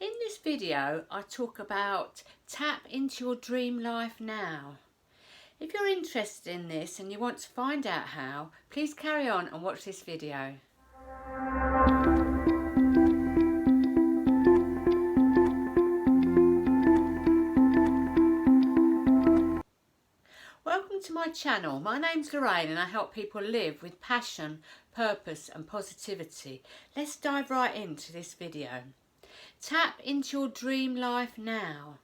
In this video, I talk about tap into your dream life now. If you're interested in this and you want to find out how, please carry on and watch this video. Welcome to my channel. My name's Lorraine and I help people live with passion, purpose and positivity. Let's dive right into this video. Tap into your dream life now.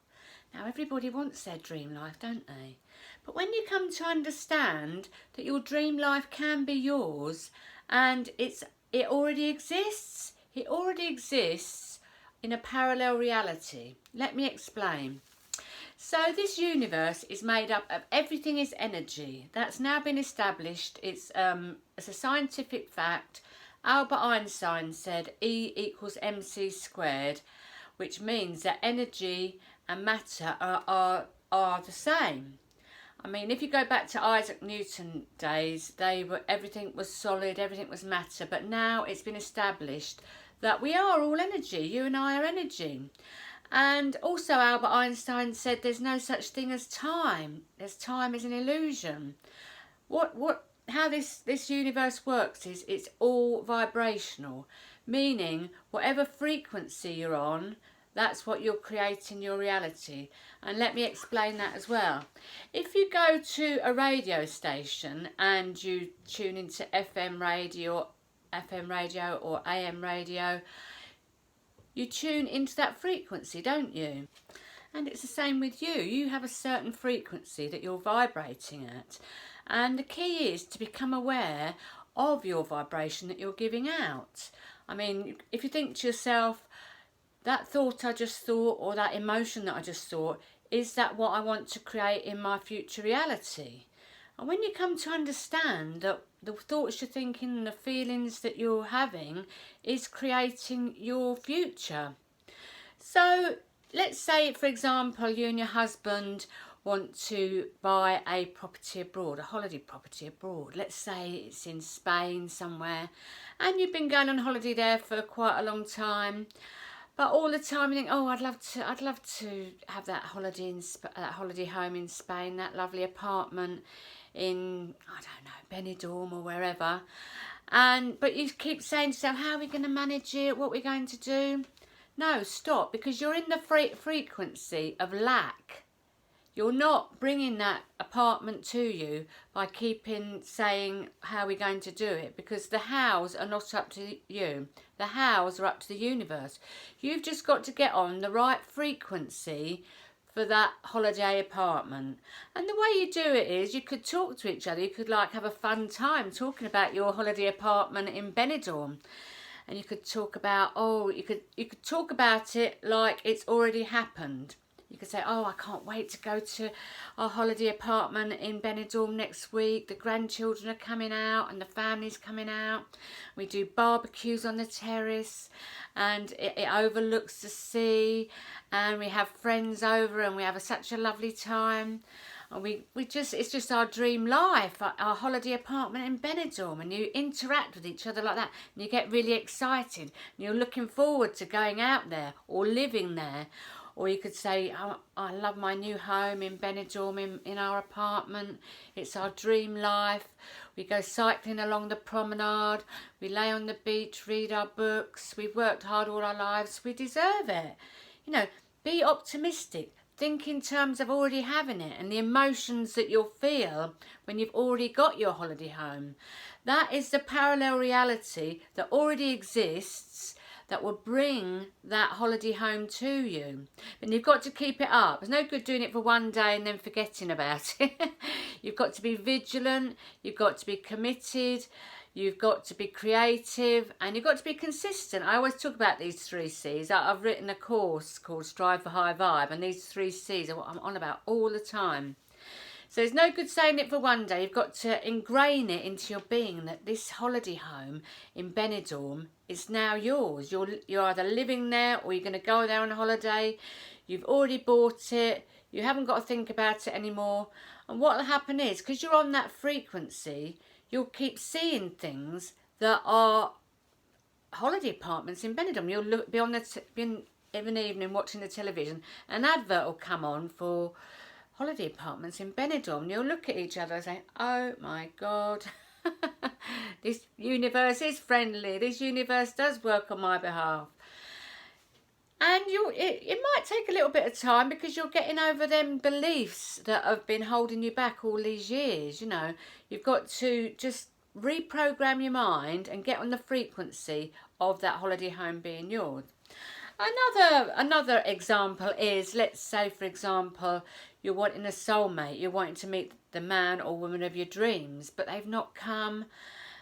Now everybody wants their dream life, don't they? But when you come to understand that your dream life can be yours and it already exists in a parallel reality. Let me explain. So this universe is made up of everything is energy. That's now been established. It's a scientific fact. Albert Einstein said E equals mc squared, which means that energy and matter are the same. I mean, if you go back to Isaac Newton days, everything was solid, everything was matter, but now it's been established that we are all energy. You and I are energy. And also Albert Einstein said there's no such thing as time. Time is an illusion. How this universe works is it's all vibrational, meaning whatever frequency you're on, that's what you're creating your reality. And let me explain that as well. If you go to a radio station and you tune into FM radio or AM radio, you tune into that frequency, don't you? And it's the same with you. You have a certain frequency that you're vibrating at. And the key is to become aware of your vibration that you're giving out. I mean, if you think to yourself, that thought I just thought or that emotion that I just thought, is that what I want to create in my future reality? And when you come to understand that the thoughts you're thinking and the feelings that you're having is creating your future. So let's say, for example, you and your husband want to buy a property abroad, a holiday property abroad. Let's say it's in Spain somewhere, and you've been going on holiday there for quite a long time. But all the time you think, oh, I'd love to have that holiday home in Spain, that lovely apartment in, I don't know, Benidorm or wherever. But you keep saying to yourself, how are we going to manage it? What are we going to do? No, stop, because you're in the frequency of lack. You're not bringing that apartment to you by saying how we're going to do it, because the hows are not up to you. The hows are up to the universe. You've just got to get on the right frequency for that holiday apartment. And the way you do it is you could talk to each other. You could have a fun time talking about your holiday apartment in Benidorm. And you could talk about, you could talk about it like it's already happened. You could say, oh, I can't wait to go to our holiday apartment in Benidorm next week. The grandchildren are coming out and the family's coming out. We do barbecues on the terrace and it overlooks the sea, and we have friends over and we have such a lovely time. And it's just our dream life, our holiday apartment in Benidorm, and you interact with each other like that and you get really excited and you're looking forward to going out there or living there. Or you could say, oh, I love my new home in Benidorm, in our apartment. It's our dream life. We go cycling along the promenade. We lay on the beach, read our books. We've worked hard all our lives. We deserve it. You know, be optimistic. Think in terms of already having it and the emotions that you'll feel when you've already got your holiday home. That is the parallel reality that already exists, that will bring that holiday home to you. And you've got to keep it up. There's no good doing it for one day and then forgetting about it. You've got to be vigilant, you've got to be committed, you've got to be creative, and you've got to be consistent. I always talk about these 3 C's. I've written a course called Strive for High Vibe, and these 3 C's are what I'm on about all the time. So it's no good saying it for one day. You've got to ingrain it into your being that this holiday home in Benidorm is now yours. You're either living there or you're going to go there on a holiday. You've already bought it. You haven't got to think about it anymore. And what will happen is, because you're on that frequency, you'll keep seeing things that are holiday apartments in Benidorm. You'll be of an evening watching the television, an advert will come on for holiday apartments in Benidorm, and you'll look at each other and say, oh my God, this universe is friendly, this universe does work on my behalf. And it might take a little bit of time, because you're getting over them beliefs that have been holding you back all these years. You know, you've got to just reprogram your mind and get on the frequency of that holiday home being yours. Another example is, let's say for example, you're wanting a soulmate, you're wanting to meet the man or woman of your dreams, but they've not come,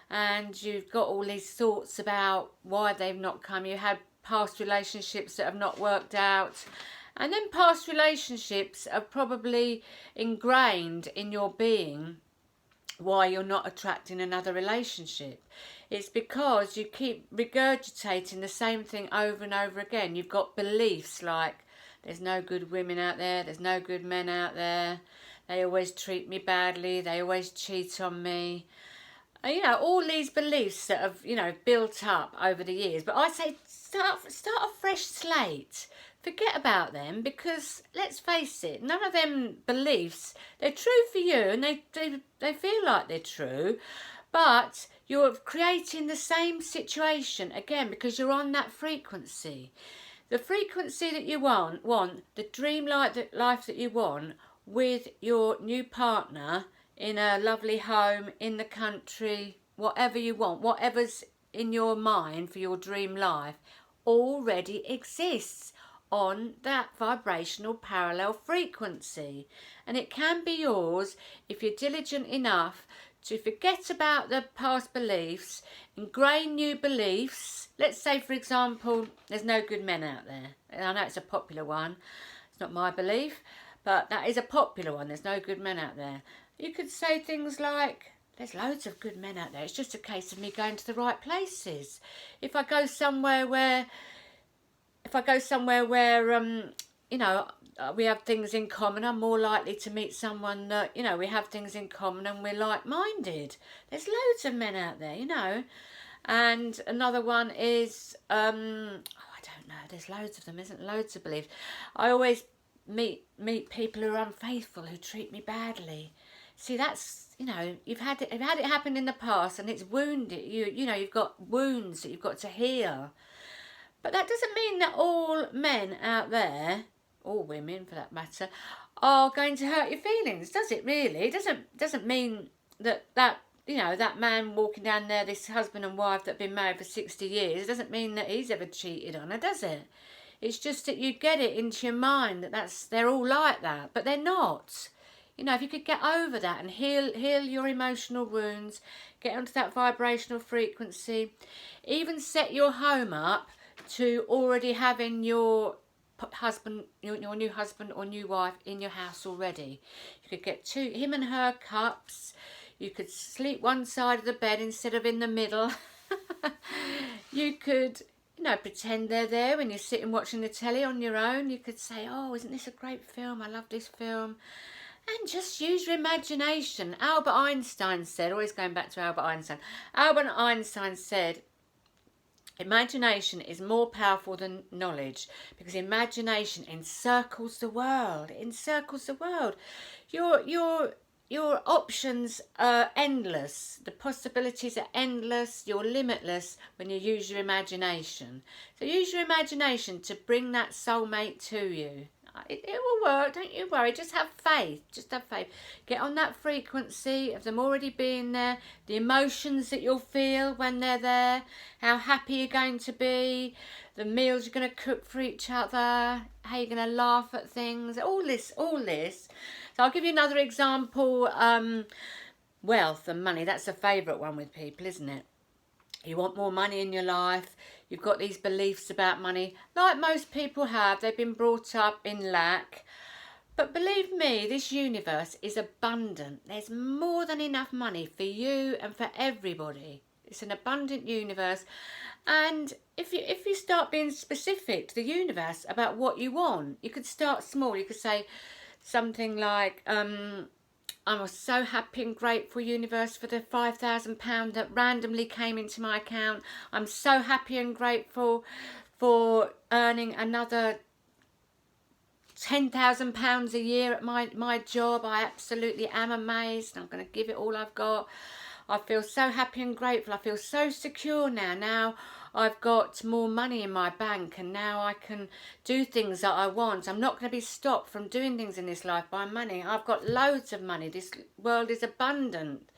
and you've got all these thoughts about why they've not come. You had past relationships that have not worked out, and then past relationships are probably ingrained in your being why you're not attracting another relationship. It's because you keep regurgitating the same thing over and over again. You've got beliefs like, there's no good women out there, there's no good men out there, they always treat me badly, they always cheat on me. You know, all these beliefs that have, you know, built up over the years. But I say start a fresh slate. Forget about them, because let's face it, none of them beliefs, they're true for you, and they feel like they're true, but you're creating the same situation again because you're on that frequency. The frequency that you want the dream life that you want with your new partner, in a lovely home in the country, whatever you want, whatever's in your mind for your dream life, already exists on that vibrational parallel frequency. And it can be yours if you're diligent enough to forget about the past beliefs, ingrain new beliefs. Let's say, for example, there's no good men out there. I know it's a popular one. It's not my belief, but that is a popular one. There's no good men out there. You could say things like, there's loads of good men out there. It's just a case of me going to the right places. If I go somewhere where you know, we have things in common, I'm more likely to meet someone that, you know, we have things in common and we're like-minded. There's loads of men out there, you know. And another one is, I don't know, there's loads of them, isn't loads of beliefs. I always meet people who are unfaithful, who treat me badly. See, that's, you know, you've had it happen in the past, and it's wounded you. You know, you've got wounds that you've got to heal. But that doesn't mean that all men out there, or women for that matter, are going to hurt your feelings, does it really? It doesn't mean that you know, that man walking down there, this husband and wife that have been married for 60 years, it doesn't mean that he's ever cheated on her, does it? It's just that you get it into your mind that they're all like that, but they're not. You know, if you could get over that and heal your emotional wounds, get onto that vibrational frequency, even set your home up to already having your husband, your new husband or new wife in your house already. You could get him and her cups. You could sleep one side of the bed instead of in the middle. You could, you know, pretend they're there when you're sitting watching the telly on your own. You could say, oh, isn't this a great film? I love this film. And just use your imagination. Albert Einstein said, always going back to Albert Einstein said, imagination is more powerful than knowledge, because imagination encircles the world. It encircles the world. Your options are endless. The possibilities are endless. You're limitless when you use your imagination. So use your imagination to bring that soulmate to you. It will work, don't you worry, just have faith, get on that frequency of them already being there, the emotions that you'll feel when they're there, how happy you're going to be, the meals you're going to cook for each other, how you're going to laugh at things, all this. So I'll give you another example. Wealth and money, that's a favourite one with people, isn't it? You want more money in your life. You've got these beliefs about money, like most people have. They've been brought up in lack. But believe me, this universe is abundant. There's more than enough money for you and for everybody. It's an abundant universe. And if you start being specific to the universe about what you want, you could start small. You could say something like, I'm so happy and grateful, universe, for the £5,000 that randomly came into my account. I'm so happy and grateful for earning another £10,000 a year at my job. I absolutely am amazed. I'm going to give it all I've got. I feel so happy and grateful. I feel so secure now. Now I've got more money in my bank, and now I can do things that I want. I'm not going to be stopped from doing things in this life by money. I've got loads of money. This world is abundant.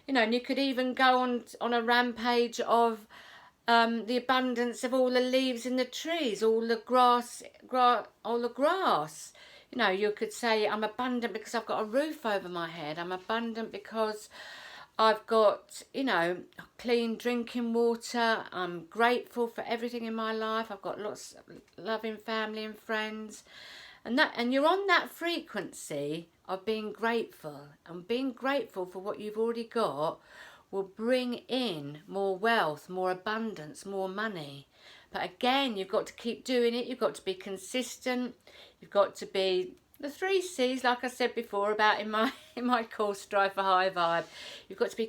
You know, and you could even go on a rampage of the abundance of all the leaves in the trees, all the grass. You know, you could say I'm abundant because I've got a roof over my head. I'm abundant because I've got, you know, clean drinking water. I'm grateful for everything in my life. I've got lots of loving family and friends. And you're on that frequency of being grateful, and being grateful for what you've already got will bring in more wealth, more abundance, more money. But again, you've got to keep doing it. You've got to be consistent. You've got to be the 3 C's, like I said before about in my course, Strive for High Vibe. You've got to be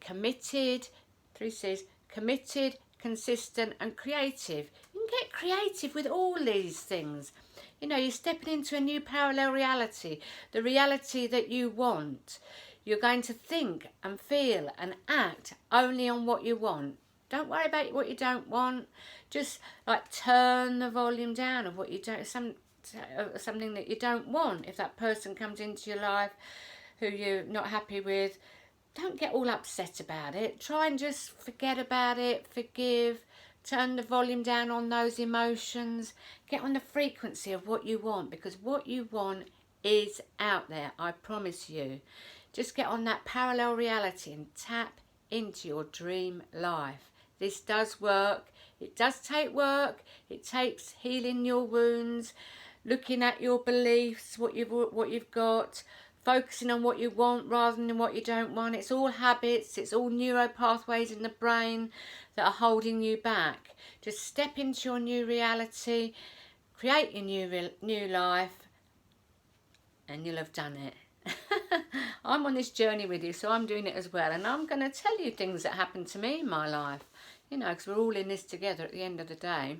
committed. 3 C's: committed, consistent, and creative. You can get creative with all these things. You know, you're stepping into a new parallel reality, the reality that you want. You're going to think and feel and act only on what you want. Don't worry about what you don't want. Just like turn the volume down of what you don't, something that you don't want. If that person comes into your life who you're not happy with, don't get all upset about it. Try and just forget about it, forgive. Turn the volume down on those emotions. Get on the frequency of what you want, because what you want is out there, I promise you. Just get on that parallel reality and tap into your dream life. This does work. It does take work. It takes healing your wounds, looking at your beliefs, what you've got, focusing on what you want rather than what you don't want. It's all habits. It's all neuro pathways in the brain that are holding you back. Just step into your new reality, create your new life, and you'll have done it. I'm on this journey with you, so I'm doing it as well, and I'm going to tell you things that happened to me in my life, you know, because we're all in this together at the end of the day.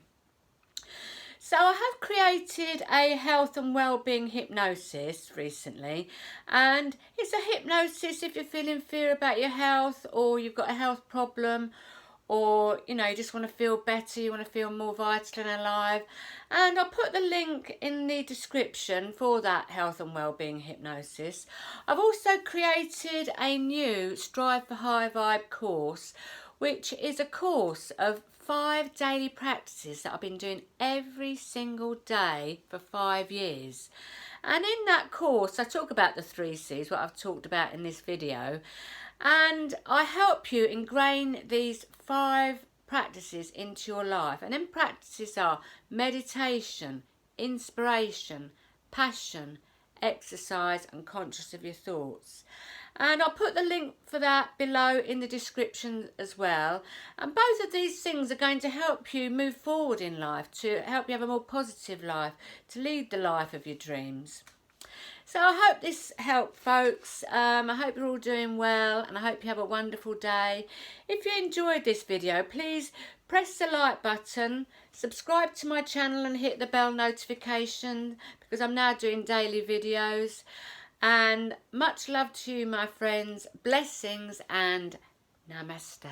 So I have created a health and well-being hypnosis recently, and it's a hypnosis if you're feeling fear about your health, or you've got a health problem, or you know, you just want to feel better, you want to feel more vital and alive. And I'll put the link in the description for that health and wellbeing hypnosis. I've also created a new Strive for High Vibe course, which is a course of 5 daily practices that I've been doing every single day for 5 years. And in that course I talk about the 3 C's, what I've talked about in this video, and I help you ingrain these 5 practices into your life. And then practices are meditation, inspiration, passion, exercise, and conscious of your thoughts. And I'll put the link for that below in the description as well. And both of these things are going to help you move forward in life, to help you have a more positive life, to lead the life of your dreams. So I hope this helped, folks. I hope you're all doing well, and I hope you have a wonderful day. If you enjoyed this video, please press the like button, subscribe to my channel and hit the bell notification, because I'm now doing daily videos. And much love to you, my friends. Blessings and namaste.